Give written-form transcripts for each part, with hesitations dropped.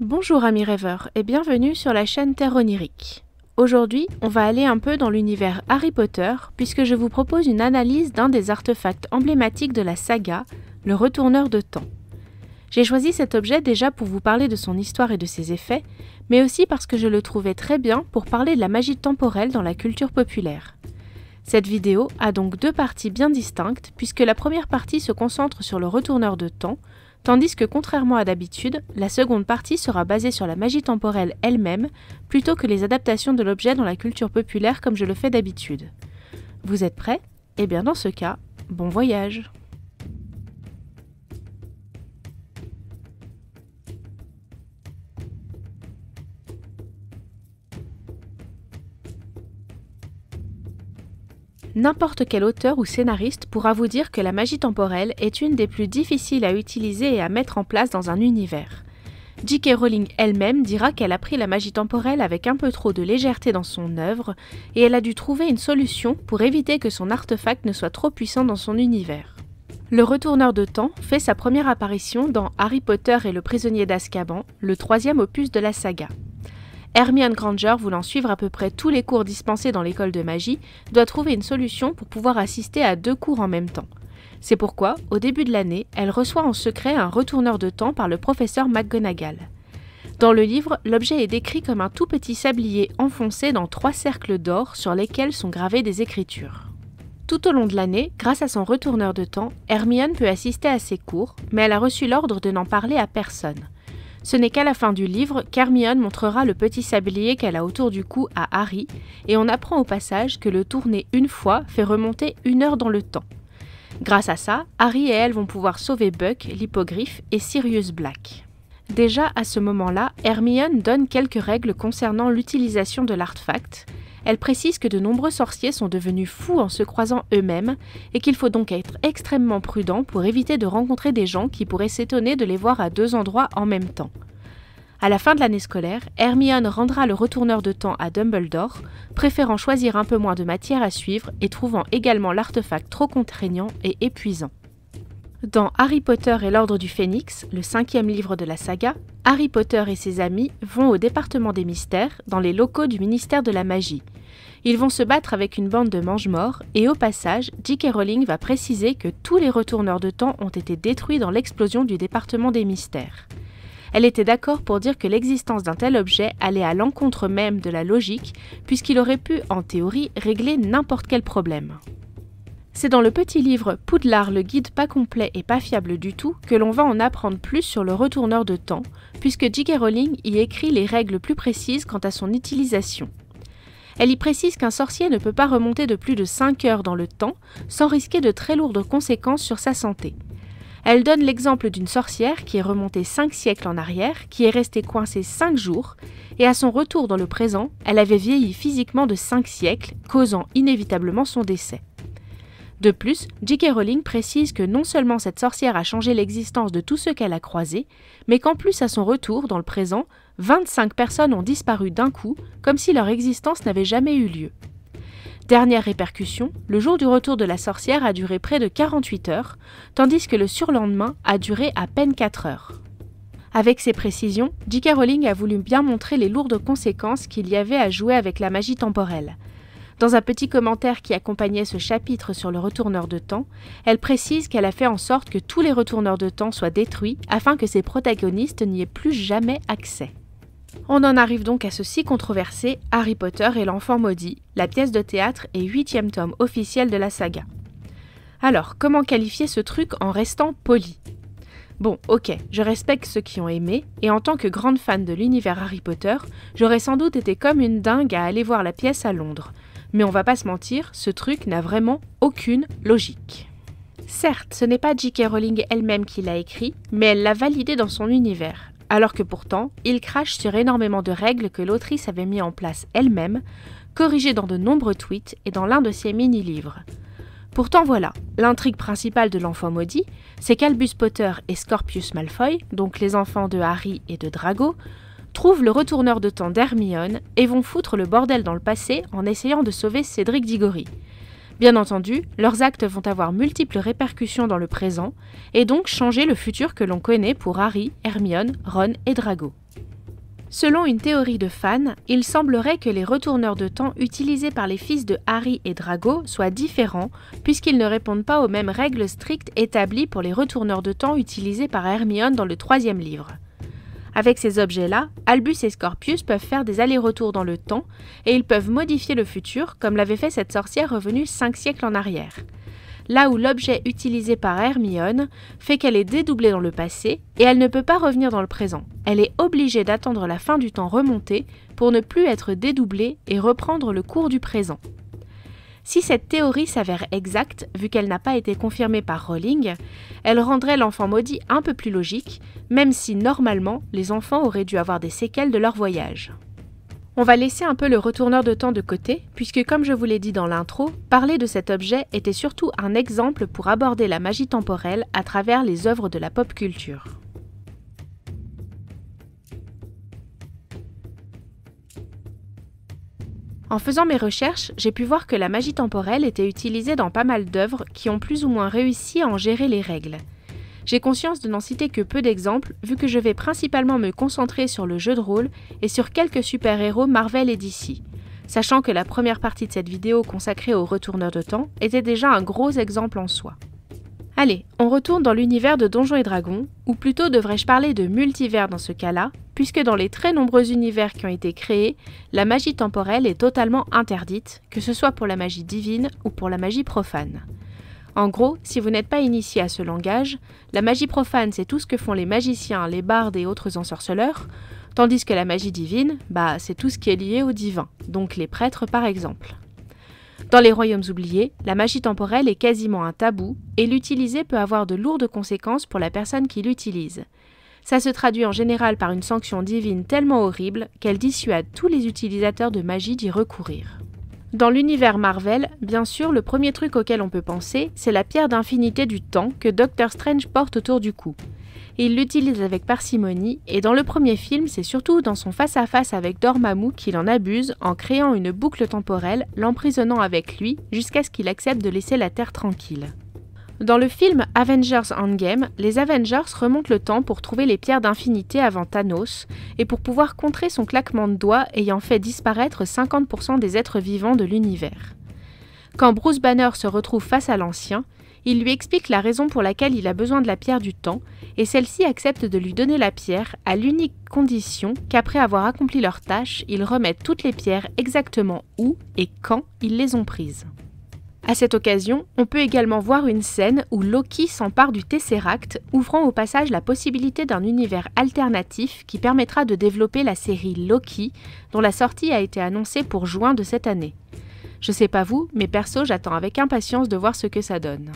Bonjour amis rêveurs et bienvenue sur la chaîne Terre Onirique. Aujourd'hui, on va aller un peu dans l'univers Harry Potter puisque je vous propose une analyse d'un des artefacts emblématiques de la saga, le retourneur de temps. J'ai choisi cet objet déjà pour vous parler de son histoire et de ses effets, mais aussi parce que je le trouvais très bien pour parler de la magie temporelle dans la culture populaire. Cette vidéo a donc deux parties bien distinctes puisque la première partie se concentre sur le retourneur de temps, tandis que contrairement à d'habitude, la seconde partie sera basée sur la magie temporelle elle-même, plutôt que les adaptations de l'objet dans la culture populaire comme je le fais d'habitude. Vous êtes prêts? Eh bien dans ce cas, bon voyage! N'importe quel auteur ou scénariste pourra vous dire que la magie temporelle est une des plus difficiles à utiliser et à mettre en place dans un univers. J.K. Rowling elle-même dira qu'elle a pris la magie temporelle avec un peu trop de légèreté dans son œuvre et elle a dû trouver une solution pour éviter que son artefact ne soit trop puissant dans son univers. Le retourneur de temps fait sa première apparition dans Harry Potter et le prisonnier d'Azkaban, le troisième opus de la saga. Hermione Granger, voulant suivre à peu près tous les cours dispensés dans l'école de magie, doit trouver une solution pour pouvoir assister à 2 cours en même temps. C'est pourquoi, au début de l'année, elle reçoit en secret un retourneur de temps par le professeur McGonagall. Dans le livre, l'objet est décrit comme un tout petit sablier enfoncé dans 3 cercles d'or sur lesquels sont gravées des écritures. Tout au long de l'année, grâce à son retourneur de temps, Hermione peut assister à ses cours, mais elle a reçu l'ordre de n'en parler à personne. Ce n'est qu'à la fin du livre qu'Hermione montrera le petit sablier qu'elle a autour du cou à Harry, et on apprend au passage que le tourner une fois fait remonter 1 heure dans le temps. Grâce à ça, Harry et elle vont pouvoir sauver Buck, l'hippogriffe, et Sirius Black. Déjà à ce moment-là, Hermione donne quelques règles concernant l'utilisation de l'artefact. Elle précise que de nombreux sorciers sont devenus fous en se croisant eux-mêmes et qu'il faut donc être extrêmement prudent pour éviter de rencontrer des gens qui pourraient s'étonner de les voir à 2 endroits en même temps. À la fin de l'année scolaire, Hermione rendra le retourneur de temps à Dumbledore, préférant choisir un peu moins de matière à suivre et trouvant également l'artefact trop contraignant et épuisant. Dans Harry Potter et l'Ordre du Phénix, le 5e livre de la saga, Harry Potter et ses amis vont au département des mystères, dans les locaux du ministère de la magie. Ils vont se battre avec une bande de mange-morts et au passage, J.K. Rowling va préciser que tous les retourneurs de temps ont été détruits dans l'explosion du département des mystères. Elle était d'accord pour dire que l'existence d'un tel objet allait à l'encontre même de la logique, puisqu'il aurait pu, en théorie, régler n'importe quel problème. C'est dans le petit livre Poudlard, le guide pas complet et pas fiable du tout que l'on va en apprendre plus sur le retourneur de temps, puisque J.K. Rowling y écrit les règles plus précises quant à son utilisation. Elle y précise qu'un sorcier ne peut pas remonter de plus de 5 heures dans le temps sans risquer de très lourdes conséquences sur sa santé. Elle donne l'exemple d'une sorcière qui est remontée 5 siècles en arrière, qui est restée coincée 5 jours, et à son retour dans le présent, elle avait vieilli physiquement de 5 siècles, causant inévitablement son décès. De plus, J.K. Rowling précise que non seulement cette sorcière a changé l'existence de tous ceux qu'elle a croisés, mais qu'en plus à son retour, dans le présent, 25 personnes ont disparu d'un coup, comme si leur existence n'avait jamais eu lieu. Dernière répercussion, le jour du retour de la sorcière a duré près de 48 heures, tandis que le surlendemain a duré à peine 4 heures. Avec ces précisions, J.K. Rowling a voulu bien montrer les lourdes conséquences qu'il y avait à jouer avec la magie temporelle. Dans un petit commentaire qui accompagnait ce chapitre sur le retourneur de temps, elle précise qu'elle a fait en sorte que tous les retourneurs de temps soient détruits afin que ses protagonistes n'y aient plus jamais accès. On en arrive donc à ce si controversé Harry Potter et l'enfant maudit, la pièce de théâtre et 8e tome officiel de la saga. Alors, comment qualifier ce truc en restant poli ? Bon, ok, je respecte ceux qui ont aimé, et en tant que grande fan de l'univers Harry Potter, j'aurais sans doute été comme une dingue à aller voir la pièce à Londres. Mais on va pas se mentir, ce truc n'a vraiment aucune logique. Certes, ce n'est pas J.K. Rowling elle-même qui l'a écrit, mais elle l'a validé dans son univers. Alors que pourtant, il crache sur énormément de règles que l'autrice avait mis en place elle-même, corrigées dans de nombreux tweets et dans l'un de ses mini-livres. Pourtant voilà, l'intrigue principale de l'enfant maudit, c'est qu'Albus Potter et Scorpius Malfoy, donc les enfants de Harry et de Drago, trouvent le retourneur de temps d'Hermione et vont foutre le bordel dans le passé en essayant de sauver Cédric Diggory. Bien entendu, leurs actes vont avoir multiples répercussions dans le présent et donc changer le futur que l'on connaît pour Harry, Hermione, Ron et Drago. Selon une théorie de fans, il semblerait que les retourneurs de temps utilisés par les fils de Harry et Drago soient différents puisqu'ils ne répondent pas aux mêmes règles strictes établies pour les retourneurs de temps utilisés par Hermione dans le 3e livre. Avec ces objets-là, Albus et Scorpius peuvent faire des allers-retours dans le temps et ils peuvent modifier le futur comme l'avait fait cette sorcière revenue 5 siècles en arrière. Là où l'objet utilisé par Hermione fait qu'elle est dédoublée dans le passé et elle ne peut pas revenir dans le présent. Elle est obligée d'attendre la fin du temps remonté pour ne plus être dédoublée et reprendre le cours du présent. Si cette théorie s'avère exacte, vu qu'elle n'a pas été confirmée par Rowling, elle rendrait l'enfant maudit un peu plus logique, même si normalement les enfants auraient dû avoir des séquelles de leur voyage. On va laisser un peu le retourneur de temps de côté, puisque comme je vous l'ai dit dans l'intro, parler de cet objet était surtout un exemple pour aborder la magie temporelle à travers les œuvres de la pop culture. En faisant mes recherches, j'ai pu voir que la magie temporelle était utilisée dans pas mal d'œuvres qui ont plus ou moins réussi à en gérer les règles. J'ai conscience de n'en citer que peu d'exemples, vu que je vais principalement me concentrer sur le jeu de rôle et sur quelques super-héros Marvel et DC, sachant que la première partie de cette vidéo consacrée aux retourneurs de temps était déjà un gros exemple en soi. Allez, on retourne dans l'univers de Donjons et Dragons, ou plutôt devrais-je parler de multivers dans ce cas-là, puisque dans les très nombreux univers qui ont été créés, la magie temporelle est totalement interdite, que ce soit pour la magie divine ou pour la magie profane. En gros, si vous n'êtes pas initié à ce langage, la magie profane c'est tout ce que font les magiciens, les bardes et autres ensorceleurs, tandis que la magie divine, c'est tout ce qui est lié au divin, donc les prêtres par exemple. Dans les royaumes oubliés, la magie temporelle est quasiment un tabou et l'utiliser peut avoir de lourdes conséquences pour la personne qui l'utilise. Ça se traduit en général par une sanction divine tellement horrible qu'elle dissuade tous les utilisateurs de magie d'y recourir. Dans l'univers Marvel, bien sûr, le premier truc auquel on peut penser, c'est la pierre d'infinité du temps que Doctor Strange porte autour du cou. Il l'utilise avec parcimonie, et dans le premier film, c'est surtout dans son face-à-face avec Dormammu qu'il en abuse en créant une boucle temporelle, l'emprisonnant avec lui, jusqu'à ce qu'il accepte de laisser la Terre tranquille. Dans le film Avengers Endgame, les Avengers remontent le temps pour trouver les pierres d'infinité avant Thanos et pour pouvoir contrer son claquement de doigts ayant fait disparaître 50% des êtres vivants de l'univers. Quand Bruce Banner se retrouve face à l'Ancien, il lui explique la raison pour laquelle il a besoin de la pierre du temps et celle-ci accepte de lui donner la pierre à l'unique condition qu'après avoir accompli leur tâche, ils remettent toutes les pierres exactement où et quand ils les ont prises. À cette occasion, on peut également voir une scène où Loki s'empare du Tesseract, ouvrant au passage la possibilité d'un univers alternatif qui permettra de développer la série Loki, dont la sortie a été annoncée pour juin de cette année. Je sais pas vous, mais perso, j'attends avec impatience de voir ce que ça donne.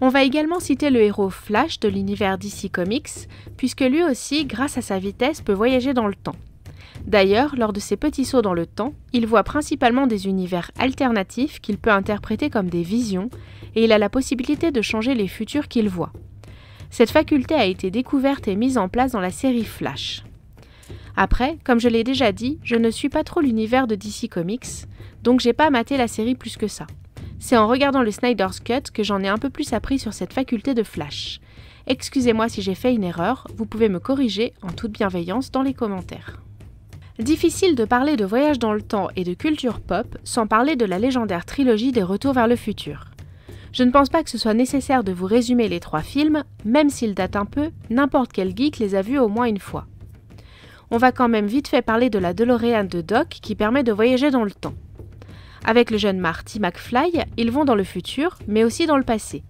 On va également citer le héros Flash de l'univers DC Comics, puisque lui aussi, grâce à sa vitesse, peut voyager dans le temps. D'ailleurs, lors de ses petits sauts dans le temps, il voit principalement des univers alternatifs qu'il peut interpréter comme des visions, et il a la possibilité de changer les futurs qu'il voit. Cette faculté a été découverte et mise en place dans la série Flash. Après, comme je l'ai déjà dit, je ne suis pas trop l'univers de DC Comics, donc j'ai pas maté la série plus que ça. C'est en regardant le Snyder's Cut que j'en ai un peu plus appris sur cette faculté de Flash. Excusez-moi si j'ai fait une erreur, vous pouvez me corriger en toute bienveillance dans les commentaires. Difficile de parler de voyage dans le temps et de culture pop sans parler de la légendaire trilogie des Retours vers le futur. Je ne pense pas que ce soit nécessaire de vous résumer les 3 films, même s'ils datent un peu, n'importe quel geek les a vus au moins une fois. On va quand même vite fait parler de la DeLorean de Doc qui permet de voyager dans le temps. Avec le jeune Marty McFly, ils vont dans le futur, mais aussi dans le passé.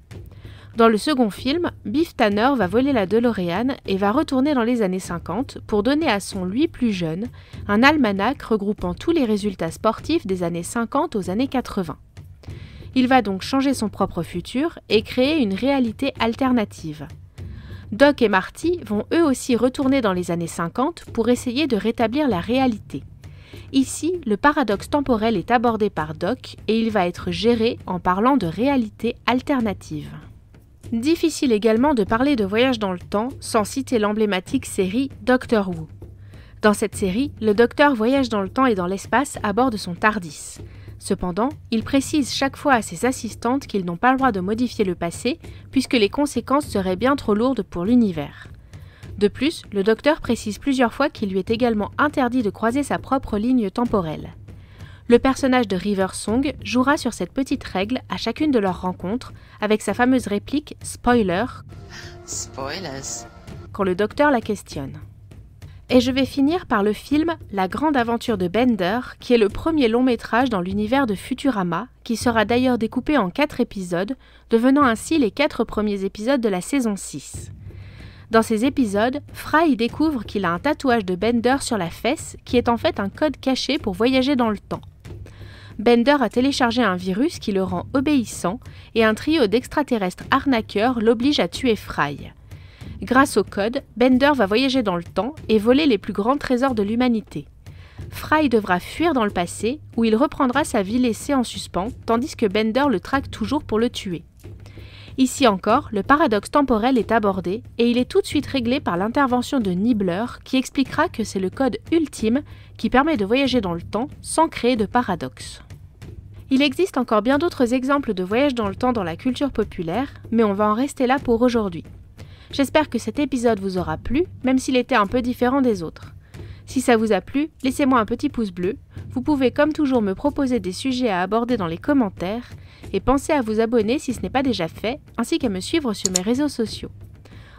Dans le second film, Biff Tanner va voler la DeLorean et va retourner dans les années 50 pour donner à son lui plus jeune un almanach regroupant tous les résultats sportifs des années 50 aux années 80. Il va donc changer son propre futur et créer une réalité alternative. Doc et Marty vont eux aussi retourner dans les années 50 pour essayer de rétablir la réalité. Ici, le paradoxe temporel est abordé par Doc et il va être géré en parlant de réalité alternative. Difficile également de parler de voyage dans le temps sans citer l'emblématique série Doctor Who. Dans cette série, le docteur voyage dans le temps et dans l'espace à bord de son TARDIS. Cependant, il précise chaque fois à ses assistantes qu'ils n'ont pas le droit de modifier le passé puisque les conséquences seraient bien trop lourdes pour l'univers. De plus, le docteur précise plusieurs fois qu'il lui est également interdit de croiser sa propre ligne temporelle. Le personnage de River Song jouera sur cette petite règle à chacune de leurs rencontres, avec sa fameuse réplique « Spoiler » Spoilers. quand le docteur la questionne. Et je vais finir par le film La grande aventure de Bender, qui est le premier long métrage dans l'univers de Futurama, qui sera d'ailleurs découpé en 4 épisodes, devenant ainsi les 4 premiers épisodes de la saison 6. Dans ces épisodes, Fry découvre qu'il a un tatouage de Bender sur la fesse, qui est en fait un code caché pour voyager dans le temps. Bender a téléchargé un virus qui le rend obéissant, et un trio d'extraterrestres arnaqueurs l'oblige à tuer Fry. Grâce au code, Bender va voyager dans le temps et voler les plus grands trésors de l'humanité. Fry devra fuir dans le passé, où il reprendra sa vie laissée en suspens, tandis que Bender le traque toujours pour le tuer. Ici encore, le paradoxe temporel est abordé, et il est tout de suite réglé par l'intervention de Nibbler, qui expliquera que c'est le code ultime qui permet de voyager dans le temps sans créer de paradoxe. Il existe encore bien d'autres exemples de voyage dans le temps dans la culture populaire, mais on va en rester là pour aujourd'hui. J'espère que cet épisode vous aura plu, même s'il était un peu différent des autres. Si ça vous a plu, laissez-moi un petit pouce bleu. Vous pouvez comme toujours me proposer des sujets à aborder dans les commentaires et pensez à vous abonner si ce n'est pas déjà fait, ainsi qu'à me suivre sur mes réseaux sociaux.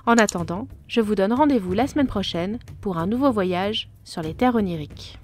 En attendant, je vous donne rendez-vous la semaine prochaine pour un nouveau voyage sur les terres oniriques.